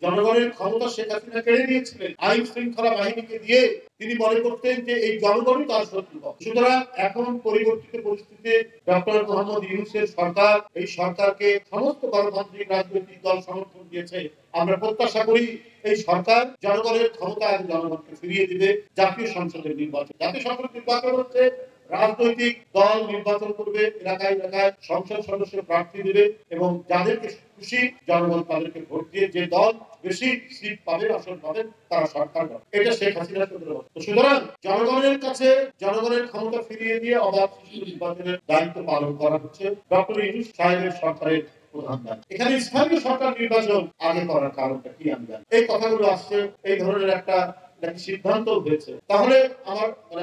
জনগণের ক্ষমতা শেখ হাসিনা কেড়ে নিয়েছিলেন আইন শৃঙ্খলা বাহিনীকে দিয়ে। তিনি মনে করতেন যে এই জনগণই তার শত্রু। সুতরাং এখন পরিবর্তিত পরিস্থিতিতে ডক্টর মোহাম্মদ ইউনূসের সরকার, এই সরকারকে সমস্ত গণতান্ত্রিক রাজনৈতিক দল সমর্থন দিয়েছে। আমরা প্রত্যাশা করি এই সরকার জনগণের ক্ষমতা এবং জনগণকে ফিরিয়ে দিবে। জাতীয় সংসদের নির্বাচন, জাতীয় সংসদ নির্বাচন হচ্ছে রাজনৈতিক দল নির্বাচন করবে, এলাকায় এলাকায় সংসদ সদস্য প্রার্থী দেবে এবং যাদেরকে খুশি জনগণ তাদেরকে ভোট দিয়ে যে দল বেশি সিট পাবে, আসন পাবে, তারা সরকার হবে। এটা শেখ হাসিনার ক্ষেত্রে। সুতরাং জনগণের কাছে জনগণের ক্ষমতা ফিরিয়ে দিয়ে অবাধ নির্বাচনের দায়িত্ব পালন করা হচ্ছে ডক্টর ইউনূস সাহেবের সরকারের প্রধান দায়িত্ব। এখানে স্থানীয় সরকার নির্বাচন আগে করার কারণটা কি আমি জানি। এই কথাগুলো আসছে, এই ধরনের একটা সিদ্ধান্ত হয়েছে। তাহলে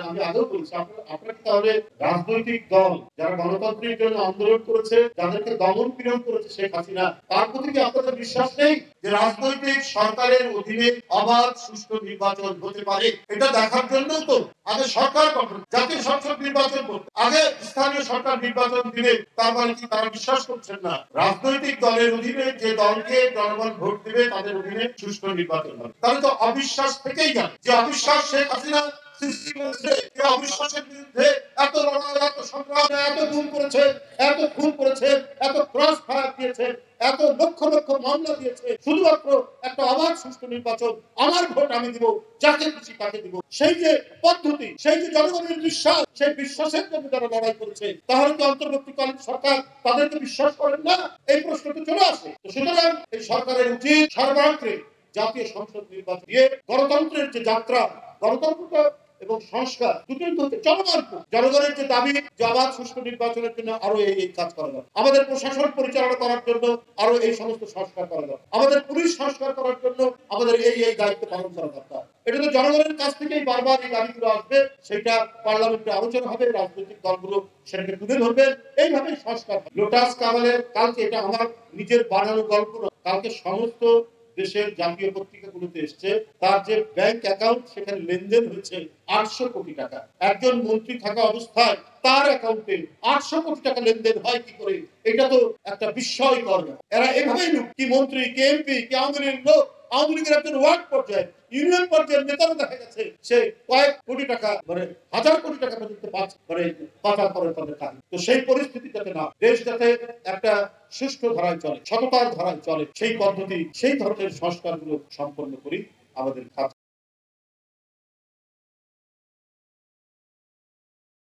আমি আগেও বলছি, আপনারা কি তাহলে রাজনৈতিক দল যারা গণতন্ত্রের জন্য আন্দোলন করেছে, যাদেরকে দমন পীড়ন করেছে শেখ হাসিনা, তার প্রতি কি আপনাদের বিশ্বাস নেই যে রাজনৈতিক সরকারের অধীনে অবাধ সুষ্ঠু নির্বাচন হতে পারে? এটা দেখার জন্য তো আগে সরকার গঠন, জাতীয় সংসদ নির্বাচন করতে, আগে স্থানীয় সরকার নির্বাচন দিলে। তার মানে কি তারা বিশ্বাস করছেন না রাজনৈতিক দলের অধীনে যে দলকে জনগণ ভোট দিবে তাদের অধীনে সুষ্ঠু নির্বাচন হবে? তাহলে তো অবিশ্বাস থেকেই যায় যে অবিশ্বাস শেখ হাসিনা সৃষ্টি করেছে। এই অবিশ্বাসের বিরুদ্ধে এত লড়াই, এত সংগ্রাম, এত গুম করেছে, এত খুন করেছে, এত ক্রস ফায়ার দিয়েছে, এত লক্ষ লক্ষ মামলা দিয়েছে, শুধুমাত্র একটা অবাধ সুষ্ঠু নির্বাচন, আমার ভোট আমি দিব, যাকে খুশি তাকে দিব, সেই যে পদ্ধতি, সেই যে জনগণের বিশ্বাস, সেই বিশ্বাসের জন্য যারা লড়াই করেছে, তাহলে কি অন্তর্বর্তীকালীন সরকার তাদেরকে বিশ্বাস করেন না? এই প্রশ্নটা চলে আসে। সুতরাং এই সরকারের উচিত সর্বাগ্রে জাতীয় সংসদ নির্বাচন দিয়ে গণতন্ত্রের যে যাত্রা, গণতন্ত্রটা এবং সংস্কার দুটোই হতে চলমান। জনগণের যে দাবি যে অবাধ সুষ্ঠু নির্বাচনের জন্য আরো এই কাজ করা দরকার, আমাদের প্রশাসন পরিচালনা করার জন্য আরো এই সমস্ত সংস্কার করা দরকার, আমাদের পুলিশ সংস্কার করার জন্য আমাদের এই দায়িত্ব পালন করা দরকার। এটা তো জনগণের কাছ থেকেই বারবার এই দাবিগুলো আসবে, সেটা পার্লামেন্টে আলোচনা হবে, রাজনৈতিক দলগুলো সেটাকে তুলে ধরবেন, এইভাবেই সংস্কার। লোটাস কামালের কালকে, এটা আমার নিজের বানানো গল্প না, কালকে সমস্ত দেশের জাতীয় পত্রিকাগুলোতে এসছে, তার যে ব্যাংক অ্যাকাউন্ট সেখানে লেনদেন হয়েছে 800 কোটি টাকা। একজন মন্ত্রী থাকা অবস্থায় তার অ্যাকাউন্টে 800 কোটি টাকা লেনদেন হয় কি করে? এটা তো একটা বিস্ময়কর। এরা এভাবেই লোক, কি মন্ত্রী, কি এমপি, কি আওয়ামী লীগের লোক, আওয়ামী লীগের একজন ওয়ার্ড পর্যায়ে, ইউনিয়ন পর্যায়ের নেতারা দেখা গেছে সে কয়েক কোটি টাকা, হাজার কোটি টাকা পর্যন্ত পাচার করে তাদের কাজ। তো সেই পরিস্থিতি যাতে না, দেশ যাতে একটা সুষ্ঠু ধারায় চলে, সততার ধারায় চলে, সেই পদ্ধতি, সেই ধরনের সংস্কারগুলো সম্পন্ন করি আমাদের কাজ।